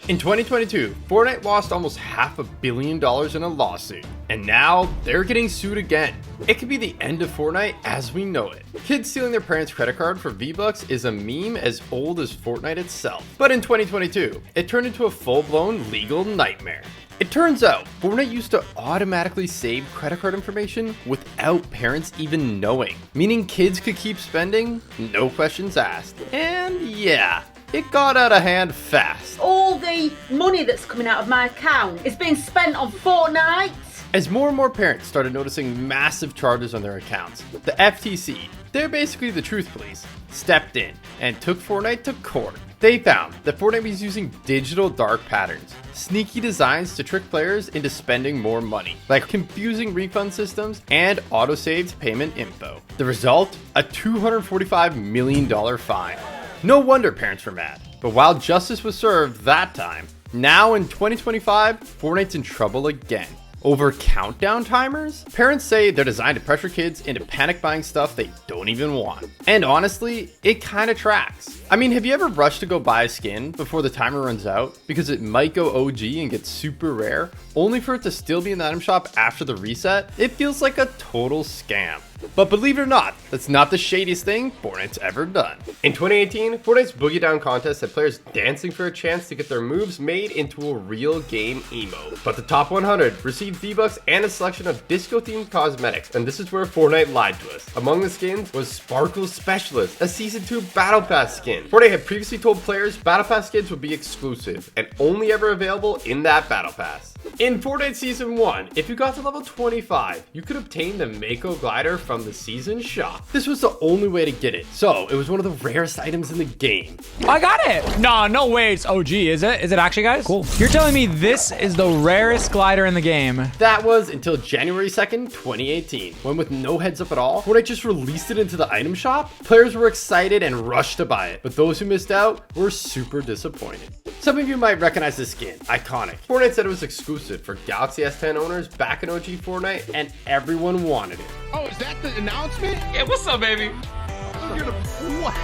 In 2022, Fortnite lost almost $500 million in a lawsuit, and now they're getting sued again. It could be the end of Fortnite as we know it. Kids stealing their parents' credit card for V-Bucks is a meme as old as Fortnite itself. But in 2022, it turned into a full-blown legal nightmare. It turns out, Fortnite used to automatically save credit card information without parents even knowing, meaning kids could keep spending, no questions asked. And yeah, it got out of hand fast. All the money that's coming out of my account is being spent on Fortnite. As more and more parents started noticing massive charges on their accounts, the FTC, they're basically the truth police, stepped in and took Fortnite to court. They found that Fortnite was using digital dark patterns, sneaky designs to trick players into spending more money, like confusing refund systems and auto-saved payment info. The result? A $245 million fine. No wonder parents were mad. But while justice was served that time, now in 2025, Fortnite's in trouble again. Over countdown timers? Parents say they're designed to pressure kids into panic buying stuff they don't even want. And honestly, it kinda tracks. I mean, have you ever rushed to go buy a skin before the timer runs out because it might go OG and get super rare, only for it to still be in the item shop after the reset? It feels like a total scam. But believe it or not, that's not the shadiest thing Fortnite's ever done. In 2018, Fortnite's Boogie Down contest had players dancing for a chance to get their moves made into a real game emote. But the top 100 received V-Bucks and a selection of disco-themed cosmetics, and this is where Fortnite lied to us. Among the skins was Sparkle Specialist, a Season 2 Battle Pass skin. Fortnite had previously told players Battle Pass skins would be exclusive and only ever available in that Battle Pass. In Fortnite Season 1, if you got to level 25, you could obtain the Mako glider from the season shop. This was the only way to get it, so it was one of the rarest items in the game. I got it! Nah, no way it's OG, is it? Is it actually, guys? Cool. You're telling me this is the rarest glider in the game? That was until January 2nd, 2018, when with no heads up at all, Fortnite just released it into the item shop. Players were excited and rushed to buy it, but those who missed out were super disappointed. Some of you might recognize this skin, iconic. Fortnite said it was exclusive for Galaxy S10 owners back in OG Fortnite, and everyone wanted it. Oh, is that the announcement? Yeah, what's up, baby? What?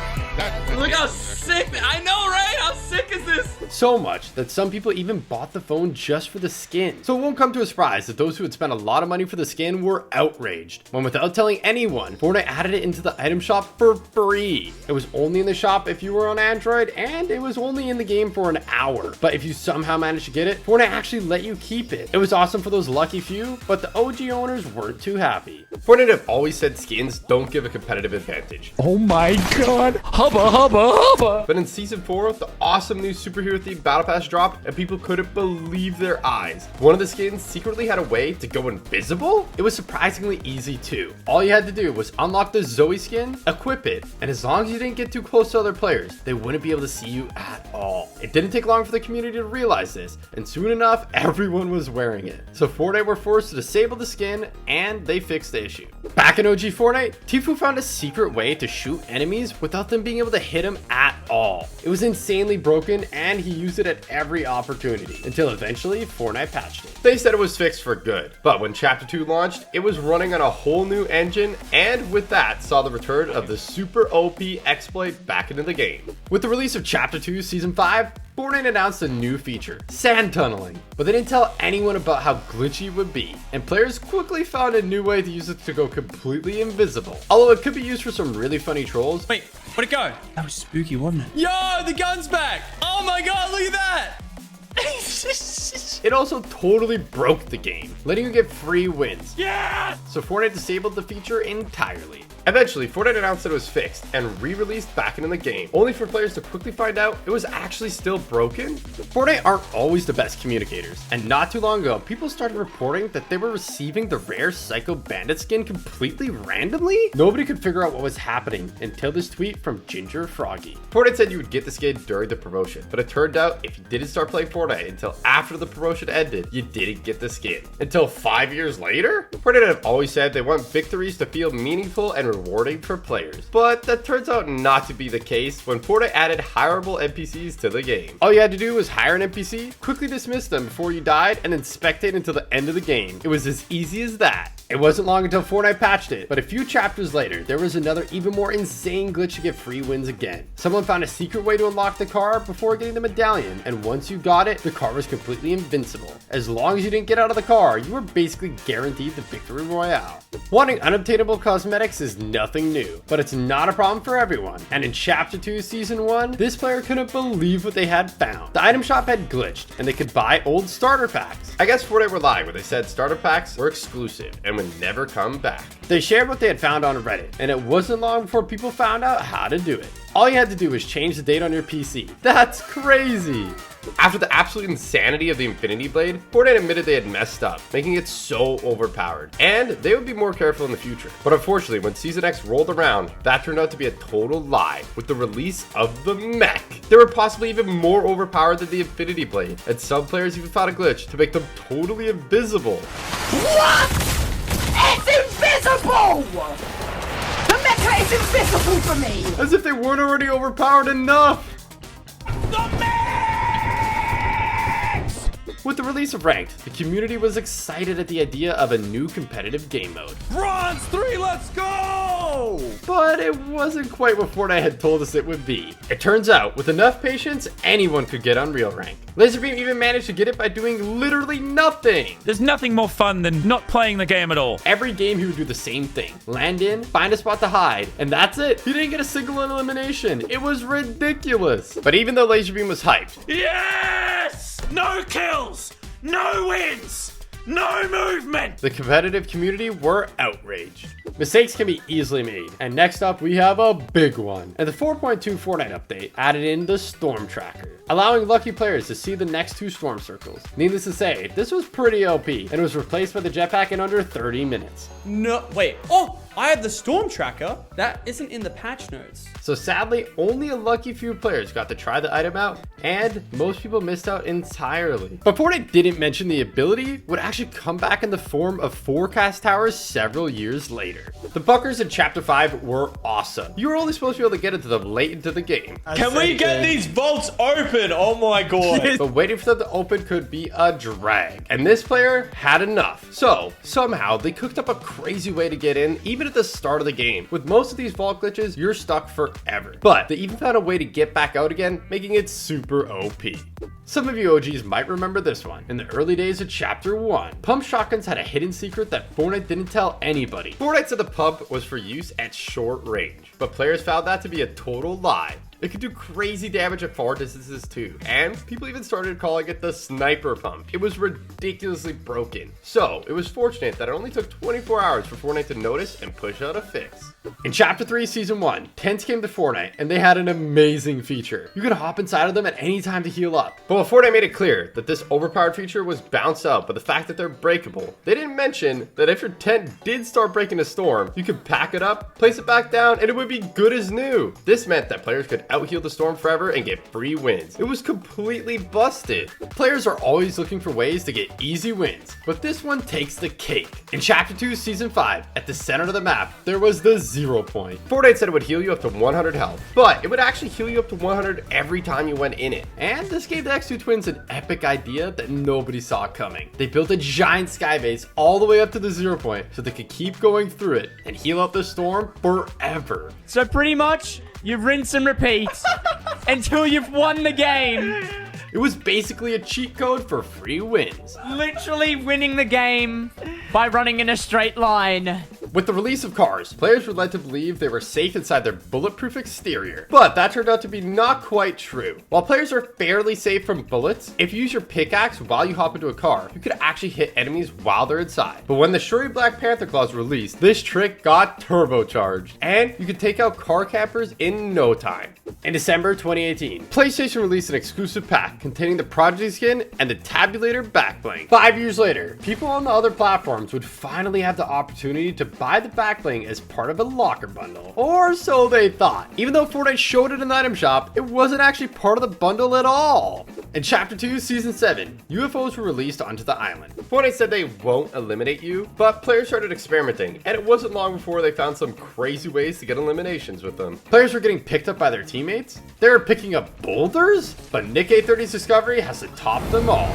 Look how sick, I know, right? How sick is this? So much that some people even bought the phone just for the skin. So it won't come to a surprise that those who had spent a lot of money for the skin were outraged, when without telling anyone, Fortnite added it into the item shop for free. It was only in the shop if you were on Android, and it was only in the game for an hour. But if you somehow managed to get it, Fortnite actually let you keep it. It was awesome for those lucky few, but the OG owners weren't too happy. Fortnite have always said skins don't give a competitive advantage. Oh my god. Hubba, hubba, hubba. But in Season 4, the awesome new superhero-themed Battle Pass dropped, and people couldn't believe their eyes. One of the skins secretly had a way to go invisible? It was surprisingly easy too. All you had to do was unlock the Zoe skin, equip it, and as long as you didn't get too close to other players, they wouldn't be able to see you at all. It didn't take long for the community to realize this, and soon enough, everyone was wearing it. So Fortnite were forced to disable the skin, and they fixed the issue. Back in OG Fortnite, Tfue found a secret way to shoot enemies without them being able to hit him at all. It was insanely broken, and he used it at every opportunity, until eventually Fortnite patched it. They said it was fixed for good, but when Chapter 2 launched, it was running on a whole new engine, and with that saw the return of the super OP exploit back into the game. With the release of Chapter 2 Season 5, Fortnite announced a new feature, sand tunneling, but they didn't tell anyone about how glitchy it would be, and players quickly found a new way to use it to go completely invisible. Although it could be used for some really funny trolls. Wait, where'd it go? That was spooky, wasn't it? Yo, the gun's back. Oh my god, look at that. It also totally broke the game, letting you get free wins. Yeah! So Fortnite disabled the feature entirely. Eventually, Fortnite announced that it was fixed and re-released back into the game, only for players to quickly find out it was actually still broken. Fortnite aren't always the best communicators, and not too long ago, people started reporting that they were receiving the rare Psycho Bandit skin completely randomly. Nobody could figure out what was happening until this tweet from Ginger Froggy. Fortnite said you would get the skin during the promotion, but it turned out if you didn't start playing Fortnite until after the promotion ended, you didn't get the skin. Until 5 years later? Fortnite have always said they want victories to feel meaningful and rewarding for players, but that turns out not to be the case when Fortnite added hireable NPCs to the game. All you had to do was hire an NPC, quickly dismiss them before you died, and then spectate until the end of the game. It was as easy as that. It wasn't long until Fortnite patched it, but a few chapters later, there was another even more insane glitch to get free wins again. Someone found a secret way to unlock the car before getting the medallion, and once you got it, the car was completely invincible. As long as you didn't get out of the car, you were basically guaranteed the victory royale. Wanting unobtainable cosmetics is nothing new, but it's not a problem for everyone. And in Chapter 2 Season 1, this player couldn't believe what they had found. The item shop had glitched, and they could buy old starter packs. I guess Fortnite were lying when they said starter packs were exclusive and would never come back. They shared what they had found on Reddit, and it wasn't long before people found out how to do it. All you had to do was change the date on your PC. That's crazy! After the absolute insanity of the Infinity Blade, Fortnite admitted they had messed up, making it so overpowered, and they would be more careful in the future. But unfortunately, when Season X rolled around, that turned out to be a total lie with the release of the mech. They were possibly even more overpowered than the Infinity Blade, and some players even found a glitch to make them totally invisible. What? It's invisible! The mecha is invisible for me! As if they weren't already overpowered enough! With the release of Ranked, the community was excited at the idea of a new competitive game mode. Bronze 3, let's go! But it wasn't quite what Fortnite had told us it would be. It turns out, with enough patience, anyone could get Unreal Rank. Laserbeam even managed to get it by doing literally nothing. There's nothing more fun than not playing the game at all. Every game he would do the same thing. Land in, find a spot to hide, and that's it. He didn't get a single elimination. It was ridiculous. But even though Laserbeam was hyped, Yes! No kills! No wins! No movement! the competitive community were outraged. Mistakes can be easily made. And next up, we have a big one. And the 4.2 Fortnite update added in the Storm Tracker, allowing lucky players to see the next 2 storm circles. Needless to say, this was pretty OP, and it was replaced by the jetpack in under 30 minutes. No, wait. Oh, I have the storm tracker. That isn't in the patch notes. So sadly, only a lucky few players got to try the item out, and most people missed out entirely. But Fortnite didn't mention the ability would actually come back in the form of forecast towers several years later. The bunkers in Chapter 5 were awesome. You were only supposed to be able to get into them late into the game. Can we get these vaults open? Oh my god. But waiting for them to open could be a drag. And this player had enough. So somehow they cooked up a crazy way to get in, even at the start of the game. With most of these vault glitches, you're stuck forever. But they even found a way to get back out again, making it super OP. Some of you OGs might remember this one. In the early days of Chapter 1, pump shotguns had a hidden secret that Fortnite didn't tell anybody. Fortnite said the pump was for use at short range, but players found that to be a total lie. It could do crazy damage at far distances too, and people even started calling it the sniper pump. It was ridiculously broken. So it was fortunate that it only took 24 hours for Fortnite to notice and push out a fix. In Chapter 3 Season 1, tents came to Fortnite, and they had an amazing feature. You could hop inside of them at any time to heal up. But when Fortnite made it clear that this overpowered feature was bounced out by the fact that they're breakable, they didn't mention that if your tent did start breaking a storm, you could pack it up, place it back down, and it would be good as new. This meant that players could out-heal the storm forever and get free wins. It was completely busted. Players are always looking for ways to get easy wins, but this one takes the cake. In Chapter 2 Season 5, at the center of the map, there was the 0 point. Fortnite said it would heal you up to 100 health, but it would actually heal you up to 100 every time you went in it. And this gave the X2 twins an epic idea that nobody saw coming. They built a giant sky base all the way up to the 0 point so they could keep going through it and heal out the storm forever. So pretty much, you rinse and repeat until you've won the game. It was basically a cheat code for free wins. Literally winning the game by running in a straight line. With the release of cars, players were led to believe they were safe inside their bulletproof exterior, but that turned out to be not quite true. While players are fairly safe from bullets, if you use your pickaxe while you hop into a car, you could actually hit enemies while they're inside. But when the Shuri Black Panther claws released, this trick got turbocharged, and you could take out car campers in no time. In December 2018, PlayStation released an exclusive pack containing the Prodigy skin and the Tabulator backbling. 5 years later, people on the other platforms would finally have the opportunity to buy the backbling as part of a locker bundle. Or so they thought. Even though Fortnite showed it in the item shop, it wasn't actually part of the bundle at all. In Chapter 2 Season 7, UFOs were released onto the island. Fortnite said they won't eliminate you, but players started experimenting, and it wasn't long before they found some crazy ways to get eliminations with them. Players were getting picked up by their teammates, they were picking up boulders, but Nick A30's discovery has to top them all.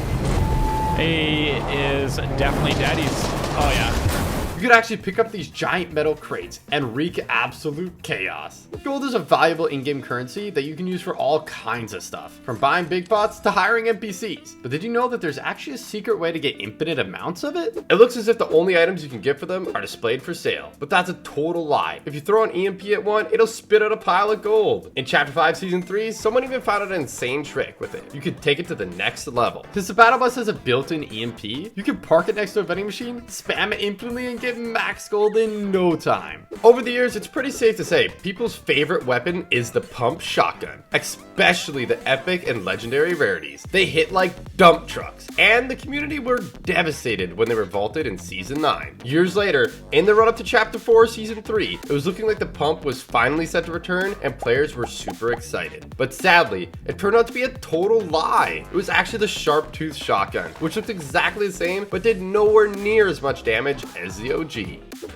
He is definitely dead. Oh yeah. You could actually pick up these giant metal crates and wreak absolute chaos. Gold is a valuable in-game currency that you can use for all kinds of stuff, from buying big pots to hiring NPCs. But did you know that there's actually a secret way to get infinite amounts of it? It looks as if the only items you can get for them are displayed for sale, but that's a total lie. If you throw an EMP at one, it'll spit out a pile of gold. In Chapter 5 Season 3, someone even found out an insane trick with it. You could take it to the next level. Since the battle bus has a built-in EMP, you can park it next to a vending machine, spam it infinitely, and get max gold in no time. Over the years, it's pretty safe to say people's favorite weapon is the pump shotgun, especially the epic and legendary rarities. They hit like dump trucks, and the community were devastated when they were vaulted in Season 9. Years later, in the run-up to Chapter 4 Season 3, it was looking like the pump was finally set to return, and players were super excited. But sadly, it turned out to be a total lie. It was actually the sharp-toothed shotgun, which looked exactly the same, but did nowhere near as much damage as the OG.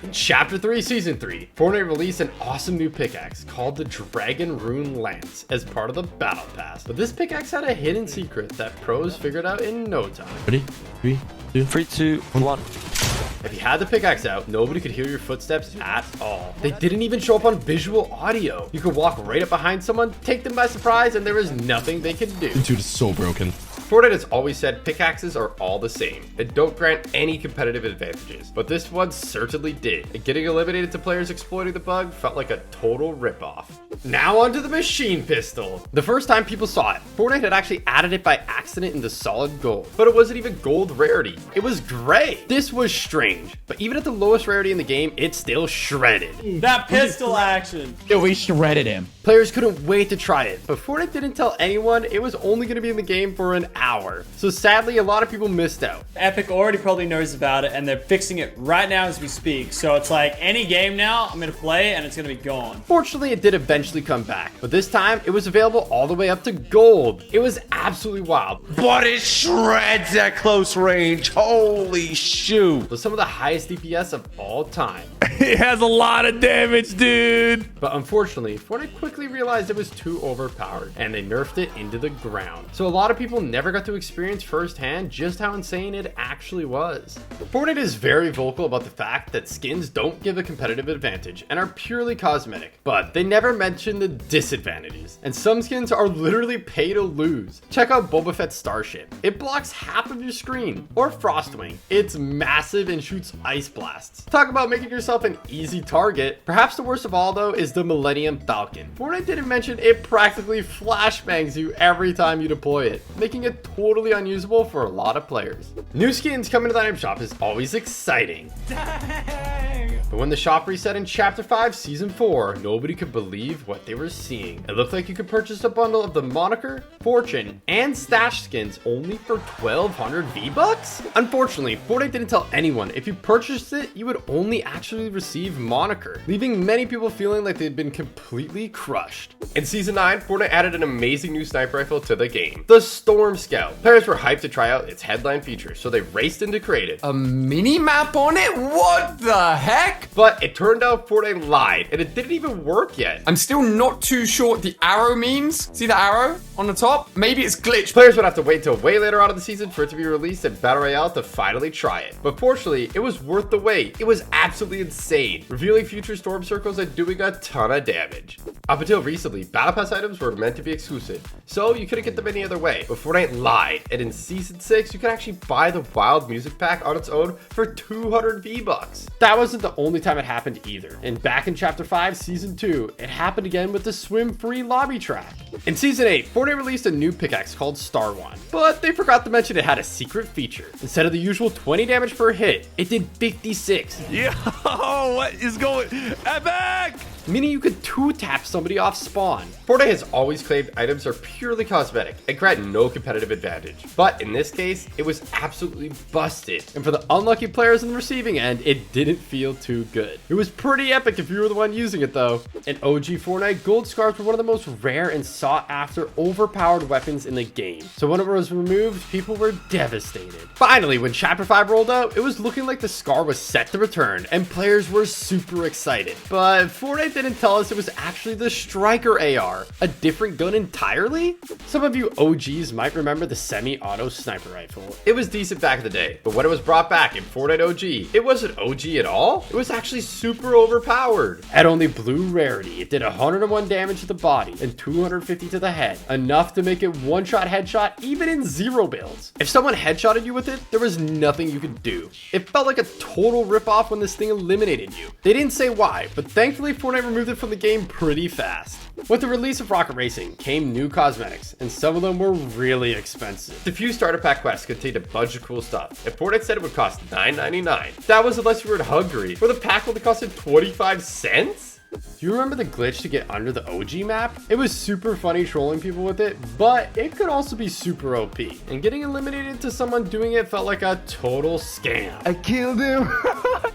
In Chapter 3 Season 3, Fortnite released an awesome new pickaxe called the Dragon Rune Lance as part of the Battle Pass. But this pickaxe had a hidden secret that pros figured out in no time. Ready? 3, 2, 3, 2, 1. If you had the pickaxe out, nobody could hear your footsteps at all. They didn't even show up on visual audio. You could walk right up behind someone, take them by surprise, and there was nothing they could do. This dude is so broken. Fortnite has always said pickaxes are all the same and don't grant any competitive advantages, but this one certainly did, and getting eliminated to players exploiting the bug felt like a total ripoff. Now onto the machine pistol. The first time people saw it, Fortnite had actually added it by accident into solid gold, but it wasn't even gold rarity. It was gray. This was strange, but even at the lowest rarity in the game, it still shredded. That pistol action. Yo, we shredded him. Players couldn't wait to try it, but Fortnite didn't tell anyone it was only going to be in the game for an hour. So sadly, a lot of people missed out. Epic already probably knows about it, and they're fixing it right now as we speak. So it's like any game now, I'm going to play, and it's going to be gone. Fortunately, it did eventually come back, but this time it was available all the way up to gold. It was absolutely wild. But it shreds at close range. Holy shoot. With some of the highest DPS of all time. It has a lot of damage, dude. But unfortunately, Fortnite quickly realized it was too overpowered, and they nerfed it into the ground. So a lot of people never got to experience firsthand just how insane it actually was. Fortnite is very vocal about the fact that skins don't give a competitive advantage and are purely cosmetic, but they never mention the disadvantages. And some skins are literally pay to lose. Check out Boba Fett's starship. It blocks half of your screen. Or Frostwing. It's massive and shoots ice blasts. Talk about making yourself an easy target. Perhaps the worst of all though is the Millennium Falcon. Fortnite didn't mention it practically flashbangs you every time you deploy it, making it totally unusable for a lot of players. New skins coming to the item shop is always exciting. But when the shop reset in Chapter 5 Season 4, nobody could believe what they were seeing. It looked like you could purchase a bundle of the Moniker, Fortune, and Stash skins only for 1,200 V-Bucks? Unfortunately, Fortnite didn't tell anyone if you purchased it, you would only actually receive Moniker, leaving many people feeling like they'd been completely crushed. In Season 9, Fortnite added an amazing new sniper rifle to the game, the Storm Scout. Players were hyped to try out its headline feature, so they raced into creative. A mini map on it? What the heck? But it turned out Fortnite lied, and it didn't even work yet. I'm still not too sure what the arrow means. See the arrow on the top? Maybe it's glitched. Players would have to wait till way later on in the season for it to be released in Battle Royale to finally try it. But fortunately, it was worth the wait. It was absolutely insane, revealing future storm circles and doing a ton of damage. Up until recently, Battle Pass items were meant to be exclusive, so you couldn't get them any other way. But Fortnite lied, and in Season 6, you can actually buy the Wild Music Pack on its own for 200 V-Bucks. That wasn't the only time it happened either. And back in Chapter 5 Season 2, it happened again with the swim-free lobby track. In Season 8, Fortnite released a new pickaxe called Star One, but they forgot to mention it had a secret feature. Instead of the usual 20 damage per hit, it did 56. Yo, what is going? Epic! Meaning you could two-tap somebody off spawn. Fortnite has always claimed items are purely cosmetic and grant no competitive advantage. But in this case, it was absolutely busted. And for the unlucky players on the receiving end, it didn't feel too good. It was pretty epic if you were the one using it though. In OG Fortnite, gold scars were one of the most rare and sought after overpowered weapons in the game. So when it was removed, people were devastated. Finally, when Chapter 5 rolled out, it was looking like the scar was set to return and players were super excited. But Fortnite didn't tell us it was actually the Striker AR, a different gun entirely? Some of you OGs might remember the semi-auto sniper rifle. It was decent back in the day, but when it was brought back in Fortnite OG, it wasn't OG at all. It was actually super overpowered. At only blue rarity, it did 101 damage to the body and 250 to the head, enough to make it one-shot headshot even in 0 builds. If someone headshotted you with it, there was nothing you could do. It felt like a total ripoff when this thing eliminated you. They didn't say why, but thankfully Fortnite removed it from the game pretty fast. With the release of Rocket Racing came new cosmetics, and some of them were really expensive. The few starter pack quests contained a bunch of cool stuff, and Fortnite said it would cost $9.99. That was unless you were in Hungary, where the pack only costed 25 cents? Do you remember the glitch to get under the OG map? It was super funny trolling people with it, but it could also be super OP. And getting eliminated to someone doing it felt like a total scam. I killed him.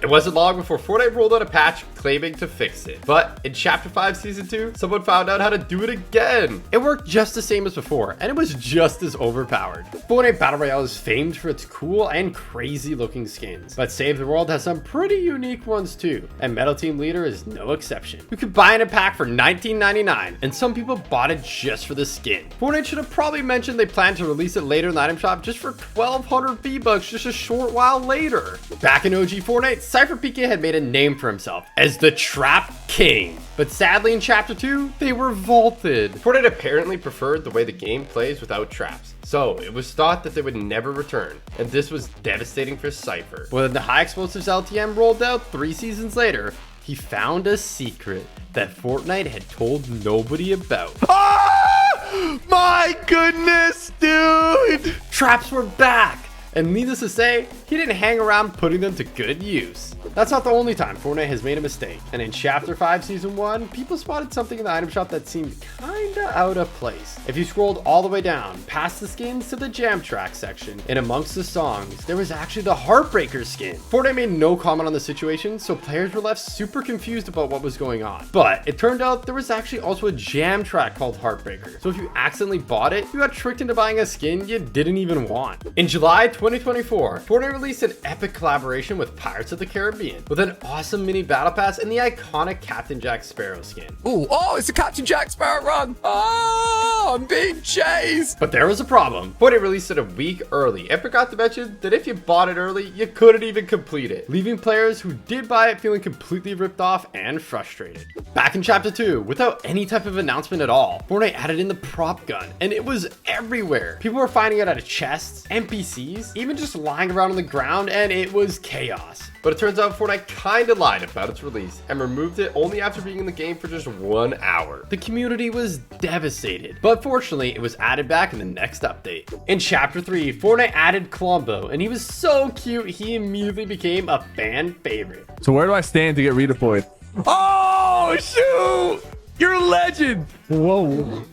It wasn't long before Fortnite rolled out a patch claiming to fix it. But in Chapter 5 Season 2, someone found out how to do it again. It worked just the same as before, and it was just as overpowered. Fortnite Battle Royale is famed for its cool and crazy looking skins, but Save the World has some pretty unique ones too, and Metal Team Leader is no exception. You could buy in a pack for $19.99, and some people bought it just for the skin. Fortnite should have probably mentioned they plan to release it later in the item shop just for 1,200 V-Bucks just a short while later. Back in OG Fortnite, Cypher PK had made a name for himself as the Trap King. But sadly in Chapter 2, they were vaulted. Fortnite apparently preferred the way the game plays without traps, so it was thought that they would never return, and this was devastating for Cypher. When the High Explosives LTM rolled out 3 seasons later, he found a secret that Fortnite had told nobody about. Ah! My goodness, dude. Traps were back! And needless to say, he didn't hang around putting them to good use. That's not the only time Fortnite has made a mistake. And in Chapter 5 Season 1, people spotted something in the item shop that seemed kinda out of place. If you scrolled all the way down, past the skins to the jam track section, and amongst the songs, there was actually the Heartbreaker skin. Fortnite made no comment on the situation, so players were left super confused about what was going on. But it turned out there was actually also a jam track called Heartbreaker. So if you accidentally bought it, you got tricked into buying a skin you didn't even want. In July 2024, Fortnite released an epic collaboration with Pirates of the Caribbean with an awesome mini battle pass and the iconic Captain Jack Sparrow skin. Ooh, oh, it's a Captain Jack Sparrow run. Oh, I'm being chased. But there was a problem. Fortnite released it a week early and forgot to mention that if you bought it early, you couldn't even complete it, leaving players who did buy it feeling completely ripped off and frustrated. Back in Chapter 2, without any type of announcement at all, Fortnite added in the prop gun, and it was everywhere. People were finding it out of chests, NPCs, even just lying around on the ground, and it was chaos. But it turns out Fortnite kinda lied about its release and removed it only after being in the game for just 1 hour. The community was devastated, but fortunately it was added back in the next update. In Chapter 3, Fortnite added Clombo, and he was so cute he immediately became a fan favorite. So where do I stand to get redeployed? Oh, shoot! You're a legend! Whoa.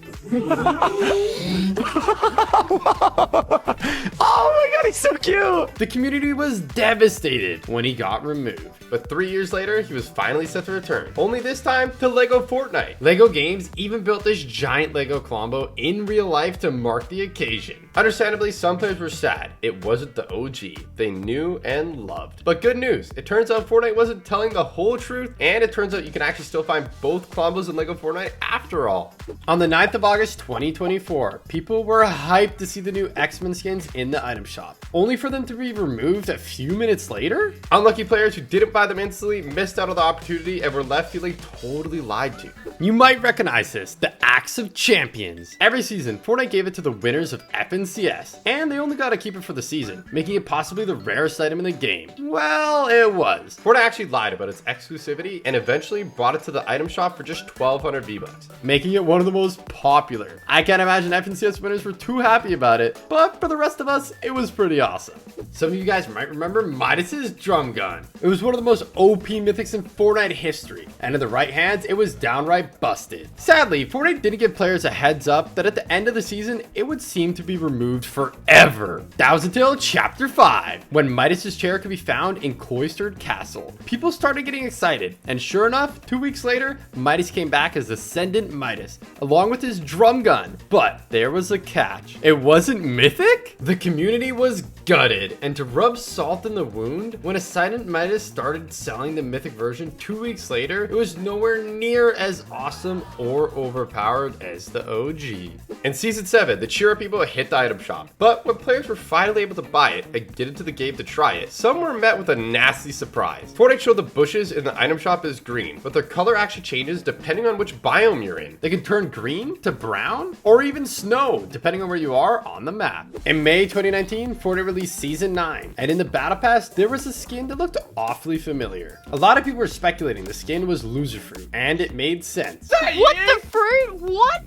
Oh my god, he's so cute! The community was devastated when he got removed, but 3 years later, he was finally set to return, only this time to LEGO Fortnite. LEGO Games even built this giant LEGO Clombo in real life to mark the occasion. Understandably, some players were sad it wasn't the OG they knew and loved. But good news, it turns out Fortnite wasn't telling the whole truth, and it turns out you can actually still find both Clombos in LEGO Fortnite after all. On the 9th of August 2024, people were hyped to see the new X-Men skins in the item shop, only for them to be removed a few minutes later? Unlucky players who didn't buy them instantly missed out on the opportunity and were left feeling totally lied to. You might recognize this, the Axe of Champions. Every season, Fortnite gave it to the winners of FNCS, and they only got to keep it for the season, making it possibly the rarest item in the game. Well, it was. Fortnite actually lied about its exclusivity and eventually brought it to the item shop for just 1,200 V-Bucks, making it one of the most popular. I can't imagine FNCS winners were too happy about it, but for the rest of us, it was pretty awesome. Some of you guys might remember Midas's drum gun. It was one of the most OP mythics in Fortnite history, and in the right hands, it was downright busted. Sadly, Fortnite didn't give players a heads up that at the end of the season, it would seem to be removed forever. That was until Chapter 5, when Midas's chair could be found in Cloistered Castle. People started getting excited, and sure enough, 2 weeks later, Midas came back as Ascendant Midas, along with his drum gun. But there was a catch. It wasn't mythic? The community was was gutted, and to rub salt in the wound, when a silent menace started selling the mythic version 2 weeks later, it was nowhere near as awesome or overpowered as the OG. In Season 7, the Cheer people hit the item shop, but when players were finally able to buy it and get into the game to try it, some were met with a nasty surprise. Fortnite showed the bushes in the item shop as green, but their color actually changes depending on which biome you're in. They can turn green to brown, or even snow, depending on where you are on the map. In May 2019, Fortnite released Season 9, and in the Battle Pass, there was a skin that looked awfully familiar. A lot of people were speculating the skin was Loserfruit, and it made sense. What the fruit? What?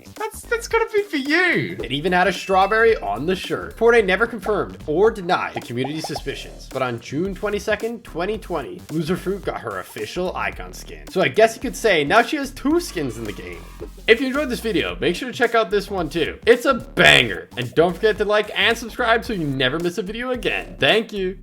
That's gotta be for you. It even had a strawberry on the shirt. Fortnite never confirmed or denied the community's suspicions, but on June 22nd, 2020, Loserfruit got her official icon skin. So I guess you could say now she has 2 skins in the game. If you enjoyed this video, make sure to check out this one too. It's a banger, and don't forget to like and subscribe so you never miss a video again. Thank you.